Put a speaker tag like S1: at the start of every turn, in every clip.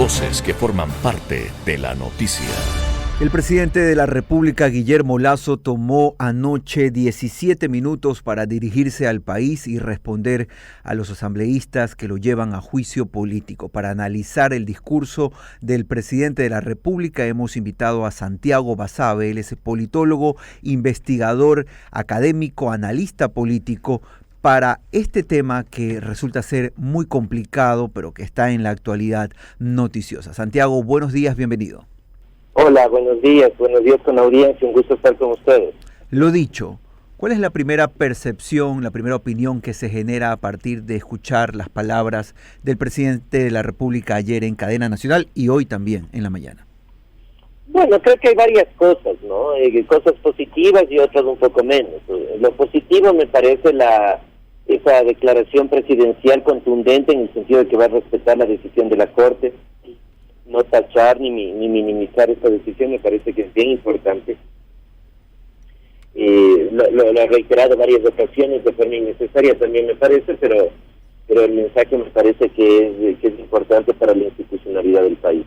S1: Voces que forman parte de la noticia.
S2: El presidente de la República, Guillermo Lasso, tomó anoche 17 minutos para dirigirse al país y responder a los asambleístas que lo llevan a juicio político. Para analizar el discurso del presidente de la República hemos invitado a Santiago Basabe. Él es politólogo, investigador, académico, analista político, para este tema que resulta ser muy complicado, pero que está en la actualidad noticiosa. Santiago, buenos días, bienvenido.
S3: Hola, buenos días con la audiencia, un gusto estar con ustedes.
S2: Lo dicho, ¿cuál es la primera percepción, la primera opinión que se genera a partir de escuchar las palabras del presidente de la República ayer en cadena nacional y hoy también en la mañana?
S3: Bueno, creo que hay varias cosas, ¿no? Cosas positivas y otras un poco menos. Lo positivo me parece esa declaración presidencial contundente en el sentido de que va a respetar la decisión de la Corte, no tachar ni minimizar esta decisión, me parece que es bien importante. Lo ha reiterado varias ocasiones de forma innecesaria también me parece, pero el mensaje me parece que es importante para la institucionalidad del país.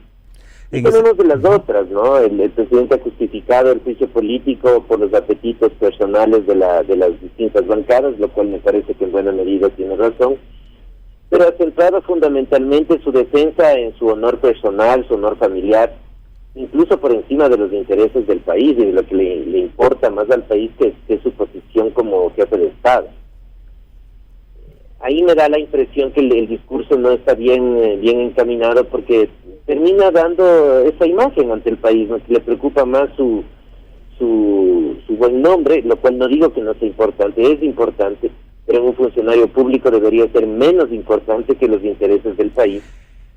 S3: Y tenemos de las otras, ¿no? El presidente ha justificado el juicio político por los apetitos personales de las distintas bancadas, lo cual me parece que en buena medida tiene razón, pero ha centrado fundamentalmente su defensa en su honor personal, su honor familiar, incluso por encima de los intereses del país y de lo que le importa más al país que su posición como jefe de Estado. Ahí me da la impresión que el discurso no está bien encaminado porque termina dando esa imagen ante el país, ¿no? Que le preocupa más su buen nombre, lo cual no digo que no sea importante, es importante, pero un funcionario público debería ser menos importante que los intereses del país.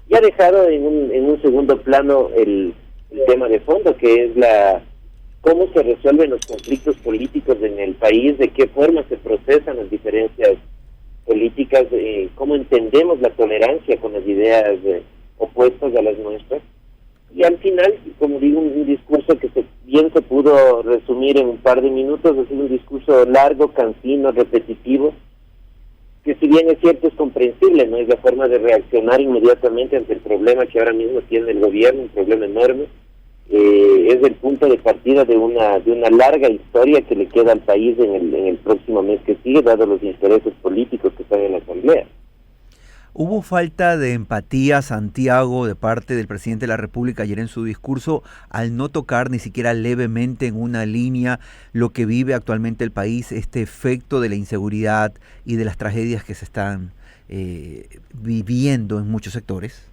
S3: Y ha dejado en un segundo plano el tema de fondo, que es cómo se resuelven los conflictos políticos en el país, de qué forma se procesan las diferencias políticas, cómo entendemos la tolerancia con las ideas opuestas a las nuestras. Y al final, como digo, un discurso que bien se pudo resumir en un par de minutos, ha sido un discurso largo, cansino, repetitivo, que si bien es cierto es comprensible, no es la forma de reaccionar inmediatamente ante el problema que ahora mismo tiene el gobierno, un problema enorme. Es el punto de partida de una larga historia que le queda al país en el próximo mes que sigue, dado los intereses políticos que están en la Asamblea.
S2: ¿Hubo falta de empatía, Santiago, de parte del presidente de la República ayer en su discurso al no tocar ni siquiera levemente en una línea lo que vive actualmente el país, este efecto de la inseguridad y de las tragedias que se están viviendo en muchos sectores?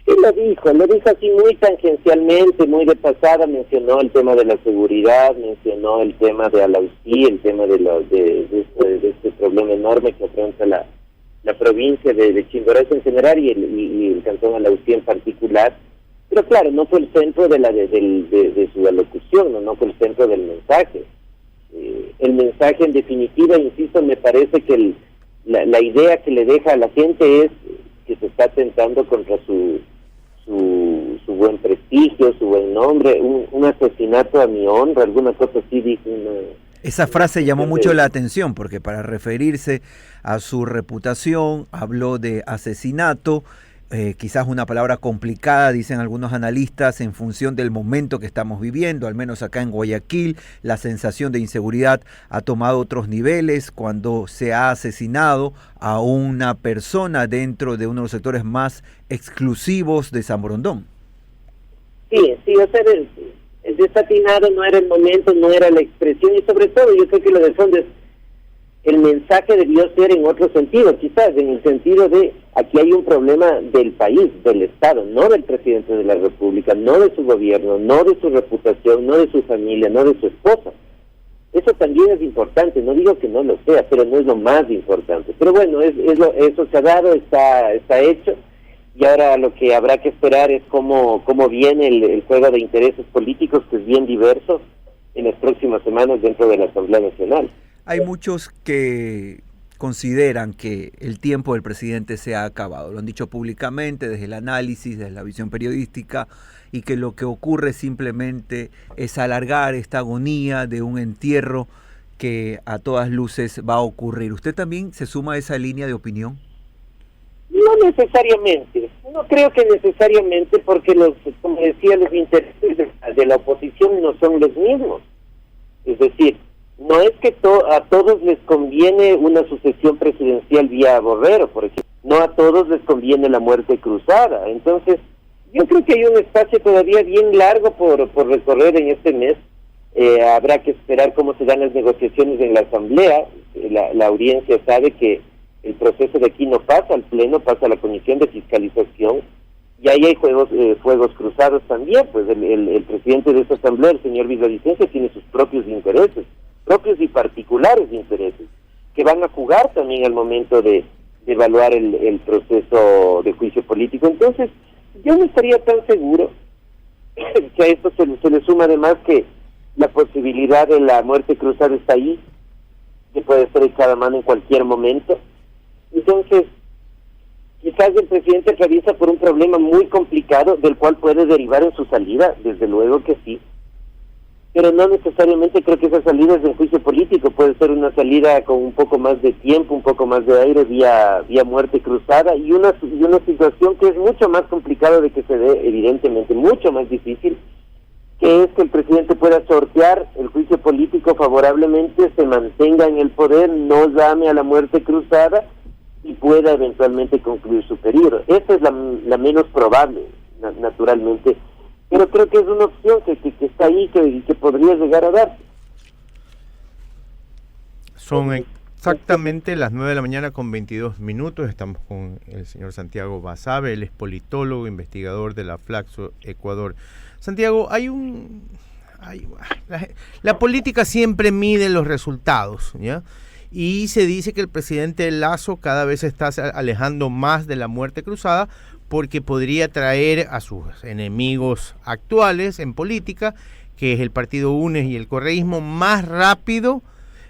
S3: Sí, lo dijo así muy tangencialmente, muy de pasada, mencionó el tema de la seguridad, mencionó el tema de Alausí, el tema de este problema enorme que afronta la provincia de Chimborazo en general y el cantón Alausí en particular, pero claro, no fue el centro de su alocución, no fue el centro del mensaje. El mensaje en definitiva, insisto, me parece que la idea que le deja a la gente es que se está atentando contra su buen prestigio, su buen nombre, un asesinato a mi honra, alguna cosa así dijo.
S2: Esa frase llamó mucho la atención porque para referirse a su reputación habló de asesinato, quizás una palabra complicada, dicen algunos analistas, en función del momento que estamos viviendo, al menos acá en Guayaquil, la sensación de inseguridad ha tomado otros niveles cuando se ha asesinado a una persona dentro de uno de los sectores más exclusivos de San Borondón.
S3: Sí, o sea, el desatinado no era el momento, no era la expresión y sobre todo yo creo que lo de fondo es el mensaje debió ser en otro sentido, quizás en el sentido de aquí hay un problema del país, del Estado, no del presidente de la República, no de su gobierno, no de su reputación, no de su familia, no de su esposa. Eso también es importante, no digo que no lo sea, pero no es lo más importante. Pero bueno, eso se ha dado, está hecho, y ahora lo que habrá que esperar es cómo viene el juego de intereses políticos, que es bien diverso, en las próximas semanas dentro de la Asamblea Nacional.
S2: Hay muchos que consideran que el tiempo del presidente se ha acabado. Lo han dicho públicamente, desde el análisis, desde la visión periodística, y que lo que ocurre simplemente es alargar esta agonía de un entierro que a todas luces va a ocurrir. ¿Usted también se suma a esa línea de opinión?
S3: No necesariamente. No creo que necesariamente, porque como decía, los intereses de la oposición no son los mismos. Es decir, no es que a todos les conviene una sucesión presidencial vía Borrero, por ejemplo. No a todos les conviene la muerte cruzada. Entonces, yo creo que hay un espacio todavía bien largo por recorrer en este mes. Habrá que esperar cómo se dan las negociaciones en la Asamblea. La audiencia sabe que el proceso de aquí no pasa al Pleno, pasa a la Comisión de Fiscalización, y ahí hay fuegos cruzados también. Pues el presidente de esta Asamblea, el señor Villavicencio, tiene sus propios intereses, propios y particulares intereses, que van a jugar también al momento de evaluar el proceso de juicio político. Entonces, yo no estaría tan seguro que a esto se le suma además que la posibilidad de la muerte cruzada está ahí, que puede ser echada a mano en cualquier momento. Entonces, quizás el presidente atraviesa por un problema muy complicado, del cual puede derivar en su salida, desde luego que sí, pero no necesariamente creo que esa salida es de juicio político. Puede ser una salida con un poco más de tiempo, un poco más de aire, vía muerte cruzada, y una situación que es mucho más complicada de que se dé, evidentemente, mucho más difícil, que es que el presidente pueda sortear el juicio político favorablemente, se mantenga en el poder, no llame a la muerte cruzada y pueda eventualmente concluir su periodo. Esa es la menos probable, naturalmente, pero creo que es una opción que está ahí, que podría llegar a darse.
S4: Son exactamente las 9 de la mañana con 22 minutos. Estamos con el señor Santiago Basabe, él es politólogo, investigador de la Flaxo Ecuador. Santiago, la política siempre mide los resultados, ¿ya? Y se dice que el presidente Lasso cada vez se está alejando más de la muerte cruzada porque podría traer a sus enemigos actuales en política, que es el partido UNES y el correísmo, más rápido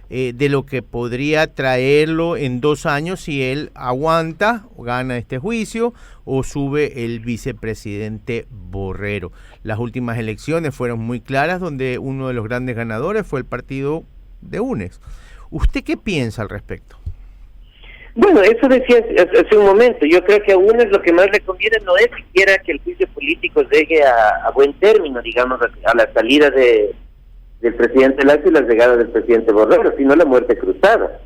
S4: de lo que podría traerlo en 2 años si él aguanta o gana este juicio o sube el vicepresidente Borrero. Las últimas elecciones fueron muy claras, donde uno de los grandes ganadores fue el partido de UNES. ¿Usted qué piensa al respecto?
S3: Bueno, eso decía hace un momento. Yo creo que a UNES lo que más le conviene no es siquiera que el juicio político llegue a buen término, digamos, a la salida del presidente Lasso y la llegada del presidente Borrero, sino la muerte cruzada.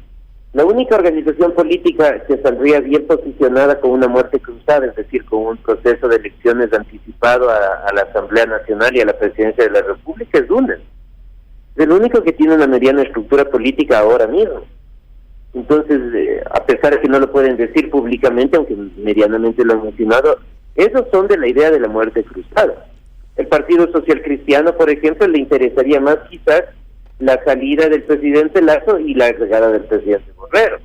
S3: La única organización política que saldría bien posicionada con una muerte cruzada, es decir, con un proceso de elecciones anticipado a la Asamblea Nacional y a la Presidencia de la República, es UNES. Es el único que tiene una mediana estructura política ahora mismo. Entonces, a pesar de que no lo pueden decir públicamente, aunque medianamente lo han mencionado, esos son de la idea de la muerte cruzada. El Partido Social Cristiano, por ejemplo, le interesaría más quizás la salida del presidente Lasso y la llegada del presidente Borrero,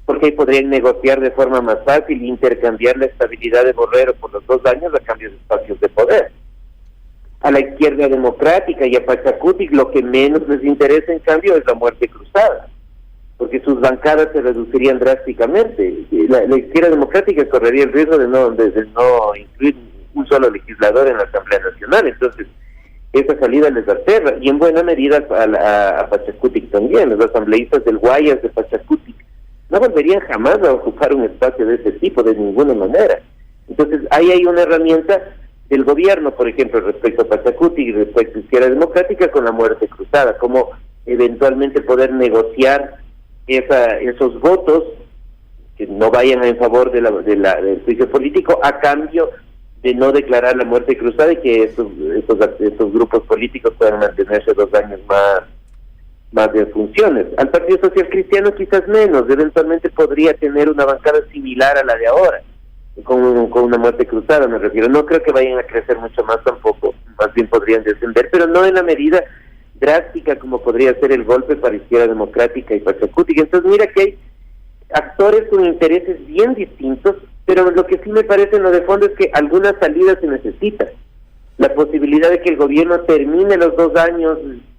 S3: porque ahí podrían negociar de forma más fácil, intercambiar la estabilidad de Borrero por los 2 años a cambio de espacios de poder. A la izquierda democrática y a Pachacutic lo que menos les interesa, en cambio, es la muerte cruzada, porque sus bancadas se reducirían drásticamente. La izquierda democrática correría el riesgo de no incluir un solo legislador en la Asamblea Nacional. Entonces, esa salida les aterra, y en buena medida a Pachacutic también. Los asambleístas del Guayas de Pachacutic no volverían jamás a ocupar un espacio de ese tipo, de ninguna manera. Entonces, ahí hay una herramienta del gobierno, por ejemplo, respecto a Pachacutic y respecto a Izquierda Democrática, con la muerte cruzada, como eventualmente poder negociar esos votos que no vayan en favor del juicio político, a cambio de no declarar la muerte cruzada, y que estos grupos políticos puedan mantenerse 2 años más de funciones. Al Partido Social Cristiano quizás menos, eventualmente podría tener una bancada similar a la de ahora, con una muerte cruzada, me refiero. No creo que vayan a crecer mucho más tampoco, más bien podrían descender, pero no en la medida drástica como podría ser el golpe para Izquierda Democrática y Pachacutic. Entonces mira que hay actores con intereses bien distintos, pero lo que sí me parece en lo de fondo es que alguna salida se necesita. La posibilidad de que el gobierno termine los 2 años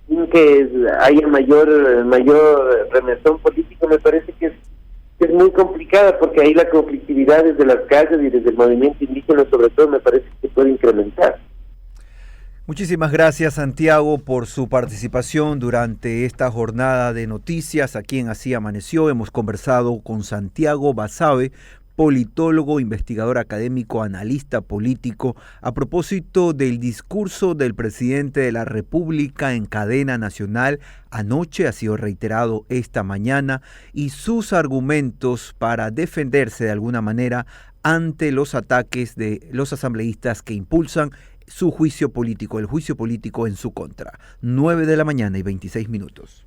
S3: sin que haya mayor remesón político, me parece que es muy complicada, porque ahí la conflictividad desde las calles y desde el movimiento indígena sobre todo me parece que puede incrementar.
S2: Muchísimas gracias, Santiago, por su participación durante esta jornada de noticias aquí en Así Amaneció. Hemos conversado con Santiago Basabe, politólogo, investigador académico, analista político, a propósito del discurso del presidente de la República en cadena nacional anoche, ha sido reiterado esta mañana, y sus argumentos para defenderse de alguna manera ante los ataques de los asambleístas que impulsan su juicio político, el juicio político en su contra. 9 de la mañana y 26 minutos.